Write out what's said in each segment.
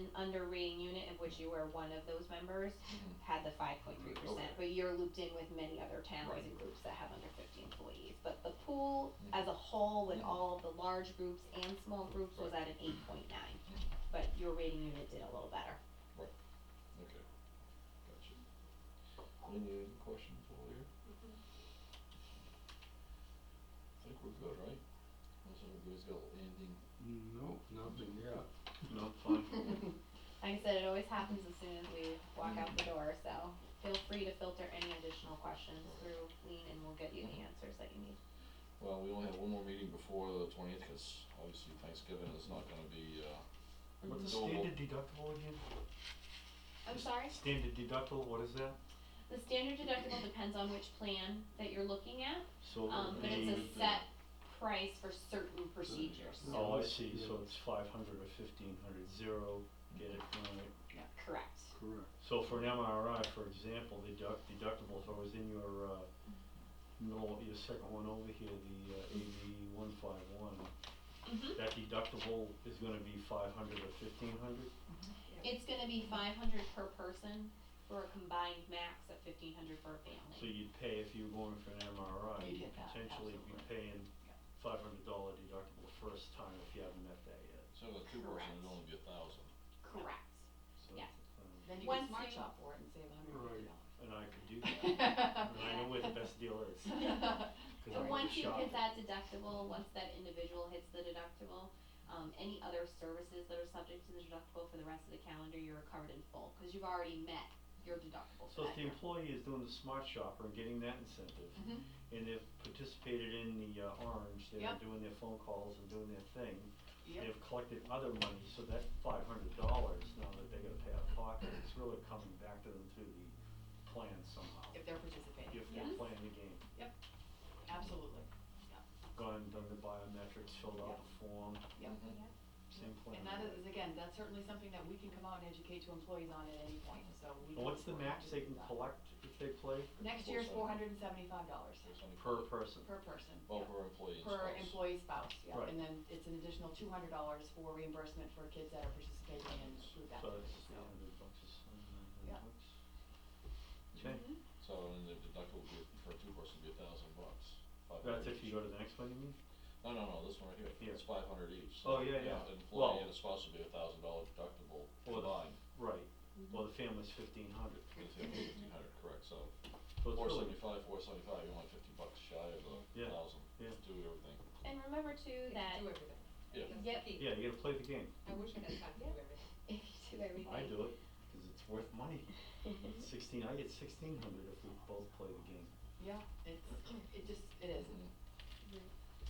person under rating unit, of which you were one of those members, had the 5.3%, but you're looped in with many other towns Right. and groups that have under 50 employees. But the pool as a whole, with all of the large groups and small groups, was at an 8.9. But your rating unit did a little better. Right, okay, gotcha. Any questions over here? I think we're good, right? Unless anybody's got anything. No, nothing yet. No, fine. Like I said, it always happens as soon as we walk out the door, so feel free to filter any additional questions through Lean and we'll get you the answers that you need. Well, we only have one more meeting before the 20th, cause obviously Thanksgiving is not gonna be, What's the doable. standard deductible again? I'm sorry? Standard deductible, what is that? The standard deductible depends on which plan that you're looking at, So but it's a set price for certain procedures. Oh, I see, so it's 500 or 1500, zero, get it, right. Correct. Correct. So for an MRI, for example, the deductible, if I was in your, middle, your second one over here, the, AV 151, that deductible is gonna be 500 or 1500? It's gonna be 500 per person for a combined max of 1500 for a family. So you'd pay, if you were going for an MRI, You'd you'd get that, potentially be paying $500 deductible first time if you haven't met that yet. So the two person would only be 1,000. Correct. So Yes. Then you Once can smart you- shop for it and save $150. And I could do that, and I know where the best deal is, cause So I once you hit shop. that deductible, once that individual hits the deductible, any other services that are subject to the deductible for the rest of the calendar, you're covered in full, cause you've already met your deductible for So if that the year. employee is doing the smart shopper and getting that incentive, and they've participated in the, orange, they're Yep. doing their phone calls and doing their thing, Yep. they've collected other money, so that $500 now that they're gonna pay out of pocket, it's really coming back to them through the plan somehow. If they're participating, If yes, they're playing the game. absolutely, Gone, done the biometrics, filled out the form, yep. same plan. And that is, again, that's certainly something that we can come out and educate to employees on at any point, so we can. And what's the max they can collect if they play Next year's $475 per person? per person. Oh, yep. per employee and Per spouse. employee spouse, yeah, Right. and then it's an additional $200 for reimbursement for kids that are participating in approved So activities, that's so. $300 or something, Yeah. $900. Okay, So, and the deductible would be, for a two person would be $1,000. that's if you go to the next one, you mean? No, this one right here, Here. it's 500 each. Oh, So, yeah, yeah. An Well- employee and a spouse would be $1,000 deductible Well, combined. Right, well, the family's 1500, It's 1,500, correct, so so it's really, 475, you're only $50 shy of the Yeah. 1,000 Yeah. to do everything. And remember too that Do everything. Yeah. That's Yep. the key. yeah, you gotta play the game. I wish I had time to do everything. if you do everything. I do it, cause it's worth money. 16, I get 1,600 if we both play the game. Yeah, it is.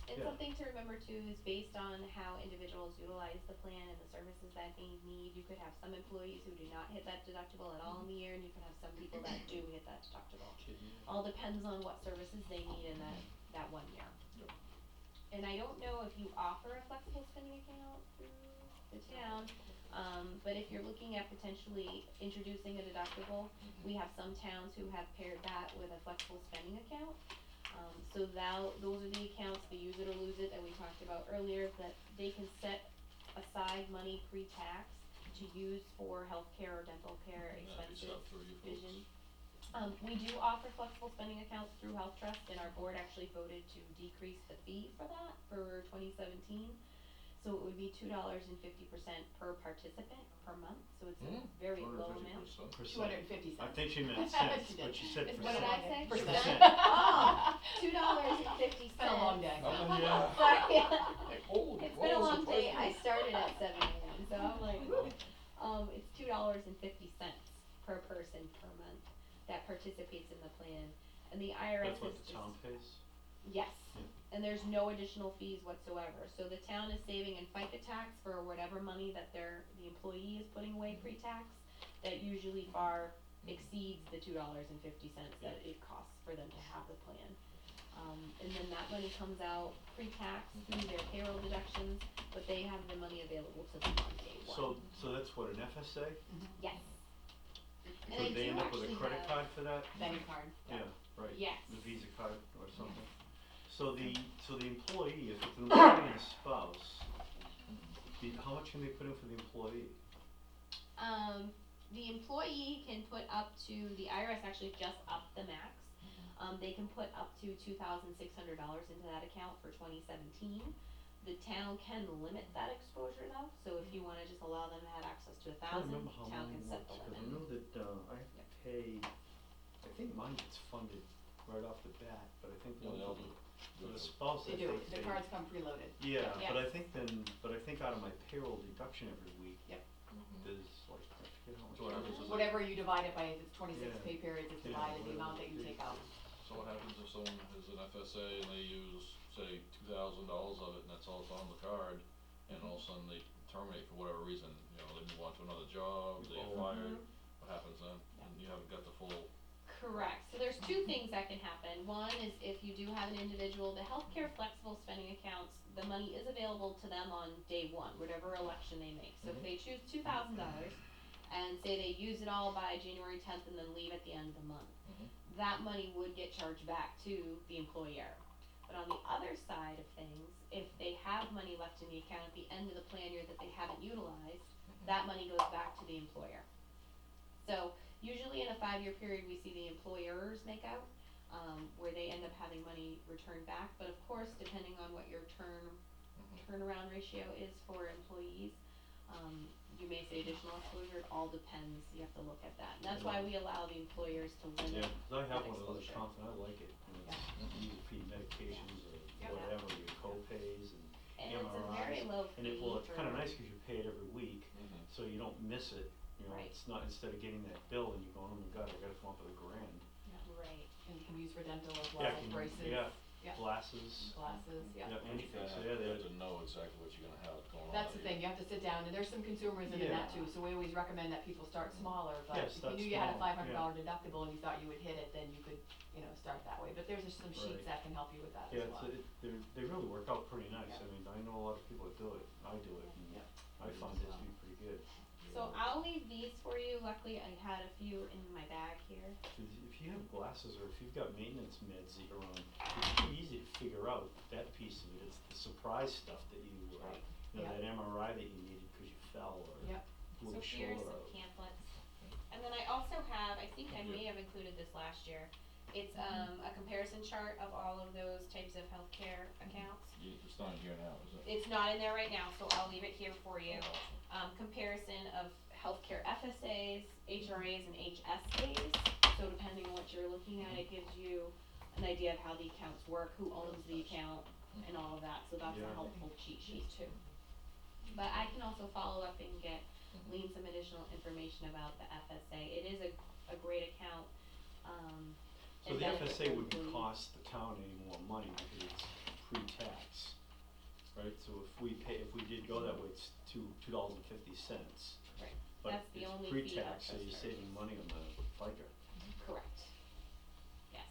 And Yeah. something to remember too is based on how individuals utilize the plan and the services that they need. You could have some employees who do not hit that deductible at all in the year, and you could have some people that do hit that deductible. Kidding me? All depends on what services they need in that 1 year. Yep. And I don't know if you offer a flexible spending account through the town, but if you're looking at potentially introducing a deductible, we have some towns who have paired that with a flexible spending account. So those are the accounts, the use it or lose it that we talked about earlier, that they can set aside money pre-tax to use for healthcare or dental care That'd be expenses, stuff for you folks. vision. We do offer flexible spending accounts through Health Trust, and our board actually voted to decrease the fee for that for 2017. So it would be $2.50 per participant per month, so it's a very low amount. 250%. Percent. $250. I think she meant cents, She did. but she said It's percent. What did I say? Percent. Oh, $2.50. It's been a long day. Oh, yeah. Sorry. Like, holy It's been a balls, long day. surprised I me. started at 7 a.m., so I'm like, woo. It's $2.50 per person per month that participates in the plan, and the IRS That's what is the town pays? yes, Yeah. and there's no additional fees whatsoever. So the town is saving in FICA tax for whatever money that the employee is putting away pre-tax. That usually far exceeds the $2.50 that it costs for them to have the plan. And then that money comes out pre-tax through their payroll deductions, but they have the money available to them on day one. So that's what, an FSA? Yes. And I Could they do end up with a actually credit have- card for that? Benny card. Yeah, right. Yes. The Visa card or something. So the employee, if it's an employee and a spouse, how much can they put in for the employee? The employee can put up to, the IRS actually just upped the max. They can put up to $2,600 into that account for 2017. The town can limit that exposure though, so if you wanna just allow them to have access to I don't 1,000, remember how town mine can set the works, limit. cause I know that, I have to Yep. pay, I think mine gets funded right off the bat, but I think Yeah, one they all for do. for the spouse, I They do, think the cards come preloaded. Yeah, Yeah. but I think out of my payroll deduction every week, Yep. there's like, I forget how much. So what happens is Whatever you divide it by, if it's 26 Yeah. pay periods, it's Yeah, divided, the whatever amount that you it take out. So what happens if someone is an FSA and they use, say, $2,000 of it and that's all that's on the card, and all of a sudden they terminate for whatever reason, you know, they move on to another job, they get Oh. fired, what happens then? And you haven't got the full, Correct, so there's two things that can happen. One is if you do have an individual, the healthcare flexible spending accounts, the money is available to them on day one, whatever election they make. So if they choose $2,000 and say they use it all by January 10th and then leave at the end of the month, that money would get charged back to the employer. But on the other side of things, if they have money left in the account at the end of the plan year that they haven't utilized, that money goes back to the employer. So usually in a 5-year period, we see the employers make out, where they end up having money returned back. But of course, depending on what your turnaround ratio is for employees, you may say additional exposure, it all depends, you have to look at that. And that's why we allow the employers to limit Yeah, 'cause I have that one of those exposure. accounts and I like it, and it's easy for your medications Yep. or whatever, your co-pays and And it's a very MRIs. low And it, fee well, it's for- kinda nice 'cause you pay it every week, so you don't miss it, you know, Right. it's not, instead of getting that bill and you're going, oh my god, I gotta come up with $1,000. Right. And you can use for dental as well, Yeah, can you- braces, yeah, yeah. glasses, Glasses, yeah. yeah, you anything, so have, yeah, you they have to know exactly what you're gonna have going on. That's the thing, you have to sit down, and there's some consumerism in that Yeah. too, so we always recommend that people start smaller, but Yeah, if you start knew you had a small, $500 deductible and you thought you would hit it, then you could, you know, start that way, but there's just some sheets Right. that can help you with that Yeah, as well. they really work out pretty nice, Yeah. I mean, I know a lot of people that do it, I do it, and Yeah. I find it to be pretty good. So I'll leave these for you. Luckily, I had a few in my bag here. 'Cause if you have glasses or if you've got maintenance meds that you're on, it's easy to figure out that piece of it, it's the surprise stuff that you, Right. you know, Yeah. that MRI that you needed 'cause you fell or Yep. blew So a here's shoulder some out. pamphlets. And then I also have, I think I may have included this last year. It's a comparison chart of all of those types of healthcare accounts. It's not in here now, is it? It's not in there right now, so I'll leave it here for you. Oh, awesome. Comparison of healthcare FSAs, HRAs, and HSAs. So depending on what you're looking at, it gives you an idea of how the accounts work, who owns the account, and all of that. So that's a Yeah. helpful cheat sheet too. But I can also follow up and glean some additional information about the FSA. It is a great account. So and the benefits FSA the wouldn't employee. cost the town any more money because it's pre-tax, right? So if we did go that way, it's $2.50. Right. But That's the only it's fee pre-tax, so that you're trust saving money on the FICA. Correct. Yes.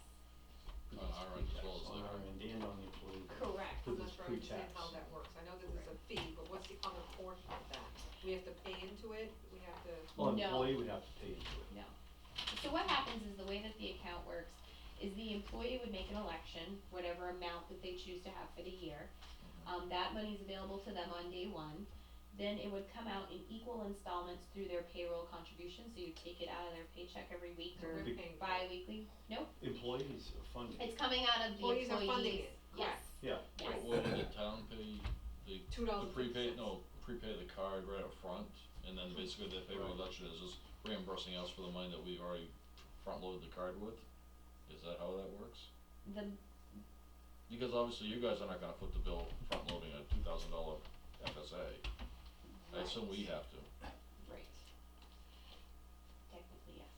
On our end as well as On their our end. end and on the employee. Correct. I'm Because not it's sure I understand pre-tax. how that works, I know that there's a fee, but what's the other portion of that? We have to pay into it, we have to, Well, an No. employee would have to pay into it. No. So what happens is the way that the account works is the employee would make an election, whatever amount that they choose to have for the year. That money is available to them on day one. Then it would come out in equal installments through their payroll contribution, so you take it out of their paycheck every week so or we're paying for it. bi-weekly. Nope, Employees are funded. it's coming out of the Employees are funding it, Yes, correct. Yeah, So yes. what would the town pay, the $2.50. prepaid, no, prepay the card right up front, and then basically the payroll deduction is just reimbursing us for the money that we've already front loaded the card with? Is that how that works? The, Because obviously you guys are not gonna foot the bill front loading a $2,000 FSA. I assume we have to. right. Technically, yes.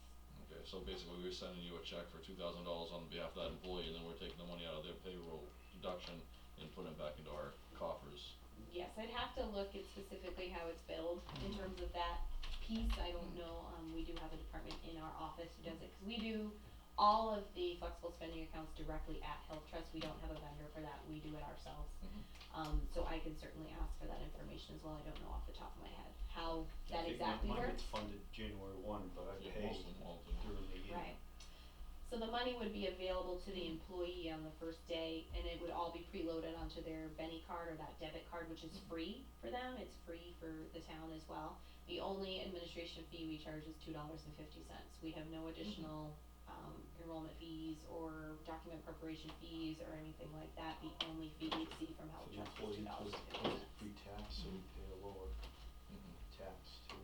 Okay, so basically we're sending you a check for $2,000 on behalf of that employee, and then we're taking the money out of their payroll deduction and putting it back into our coffers. Yes, I'd have to look at specifically how it's billed in terms of that piece. I don't know, we do have a department in our office who does it, cause we do all of the flexible spending accounts directly at Health Trust. We don't have a vendor for that, we do it ourselves. So I can certainly ask for that information as well. I don't know off the top of my head how that I think exactly mine works. gets funded January 1, but I Yeah, pay most of them all do. during the year. Right. So the money would be available to the employee on the first day, and it would all be preloaded onto their Benny card or that debit card, which is free for them. It's free for the town as well. The only administration fee we charge is $2.50. We have no additional, enrollment fees or document preparation fees or anything like that. The only fee we see from For health the trust is employee, $2.50. plus free tax, so we pay a lower tax too,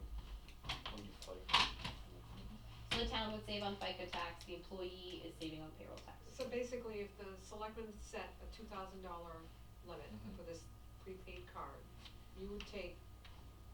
when you fight. So the town would save on FICA tax, the employee is saving on payroll tax. So basically, if the selectmen set a $2,000 limit for this prepaid card, you would take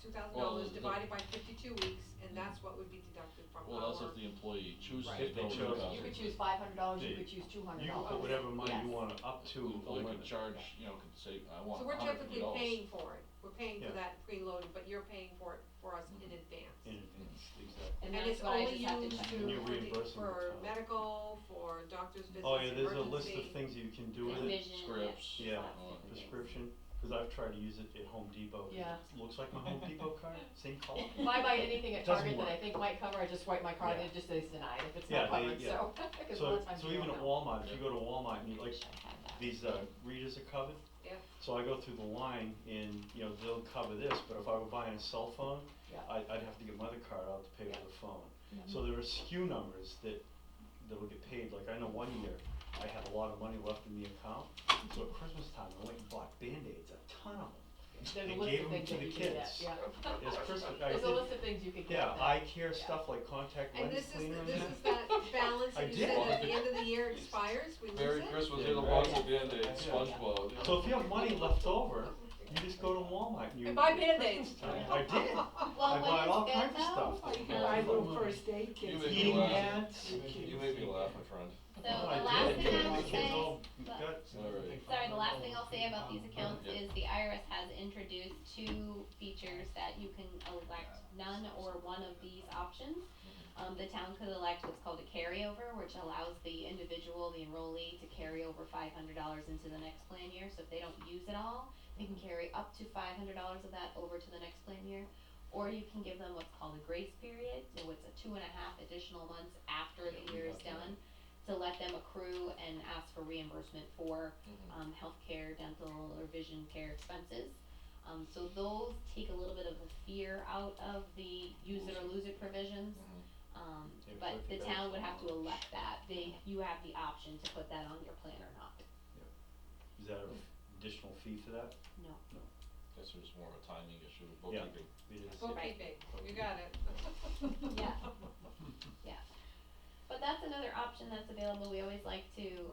$2,000 Well, divided by 52 weeks, and that's what would be deducted from our. Well, that's if the employee chooses Right. to If they go to chose- the You could council. choose $500, you Yeah. could choose $200. You can put whatever money you Yes. want up to The a employee limit. could charge, you know, could say, I want So we're $150. typically paying for it, we're paying for Yeah. that preloaded, but you're paying for it for us in advance. In advance, exactly. And And that's it's what I only just have to used check. And you're for reimbursing the for town. medical, for doctor's visits, Oh, yeah, there's a list emergency. of things you can do with And it. vision, Scripts, Yeah, lots of different things. prescription, cause I've tried to use it at Home Depot, 'cause Yeah. it looks like my Home Depot card, same color. If I buy anything at Doesn't Target that I work. think might cover, I just swipe my card and Yeah. it just says denied if it's Yeah, not they- covered, yeah. so, 'cause a lot So, of times so you even don't at know. Walmart, if you go to Walmart and you like, Wish I had that. these, readers are covered. Yeah. So I go through the line and, you know, they'll cover this, but if I were buying a cell phone, Yeah. I'd have to get my other card out to pay for the phone. Yeah. So there are SKU numbers that'll get paid, like I know one year, I had a lot of money left in the account, so at Christmas time, I went and bought Band-Aids, a ton of them. There's a And list gave of 'em things to that the you can get, kids. yeah. It's Christmas, I There's a did- list of things you could get. Yeah, that- eye care yeah. stuff like contact And lens this cleaner and is that. that balance I that you did. said at the end of the year expires, we lose it? Merry Christmas, Yeah, you're the Merry ones at Christmas. Band-Aid, SpongeBob. So if you have money left over, you just go to Walmart and you. And buy Band-Aids. Christmas time. I did. Well, I when bought all it's kinds good of stuff. though, You can buy little first aid You kits. make me Eating laugh. hats. You made me laugh, my friend. So Oh, the I last did. thing I The will kids say, all but- got- Alright. sorry, the last thing I'll say about these accounts Yeah. is the IRS has introduced 2 features that you can elect none or one of these options. The town could elect what's called a carryover, which allows the individual, the enrollee, to carry over $500 into the next plan year. So if they don't use it all, they can carry up to $500 of that over to the next plan year. Or you can give them what's called a grace period, so it's a 2.5 additional months after the year is done, to let them accrue and ask for reimbursement for healthcare, dental, or vision care expenses. So those take a little bit of the fear out of the use it or lose it provisions. Yeah, But so I the think town that's- would have to elect that, you have the option to put that on your plan or not. Is that an additional fee for that? No. Guess it's more of a timing issue, Yeah. bookkeeping. It is, yeah. Bookkeeping, you got it. Yeah. Yeah. But that's another option that's available, we always like to,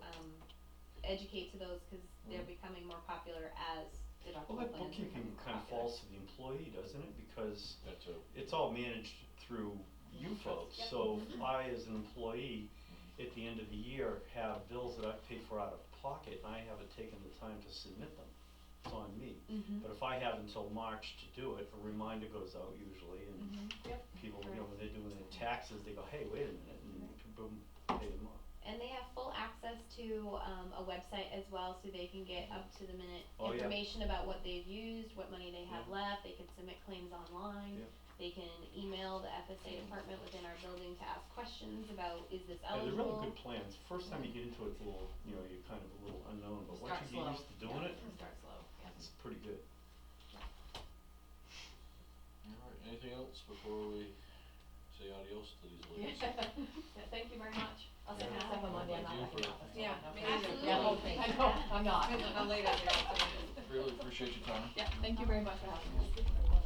educate to those, cause they're becoming more popular as deductible Well, that plans bookkeeping become more kind of popular. falls to the employee, doesn't it? Because That too. it's all managed through you folks. Yep. So if I, as an employee, at the end of the year, have bills that I've paid for out of pocket, and I haven't taken the time to submit them, it's on me. Mhm. But if I have until March to do it, a reminder goes out usually, and Yep. people, you know, when they're doing their taxes, they go, hey, wait a minute, and boom, pay them off. And they have full access to, a website as well, so they can get up to the minute Oh, yeah. information about what they've used, what money they have Yeah. left, they can submit claims online. Yeah. They can email the FSA department within our building to ask questions about, is this Yeah, they're eligible? really good plans. First time you get into it, it's a little, you know, you're kind of a little unknown, but once Start you slow. get used to doing Yeah, it, Start slow, yeah. it's pretty good. Alright, anything else before we say adios to these ladies? Yeah, thank you very much. I'll send you Yeah. stuff on Monday, I'm Thank not you back in for- office. so Yeah, I know. me neither. Absolutely. Yeah, hoping, I Thank know, you. I'm not. Later in the afternoon. Really appreciate your time. Yeah, thank you very much for having me.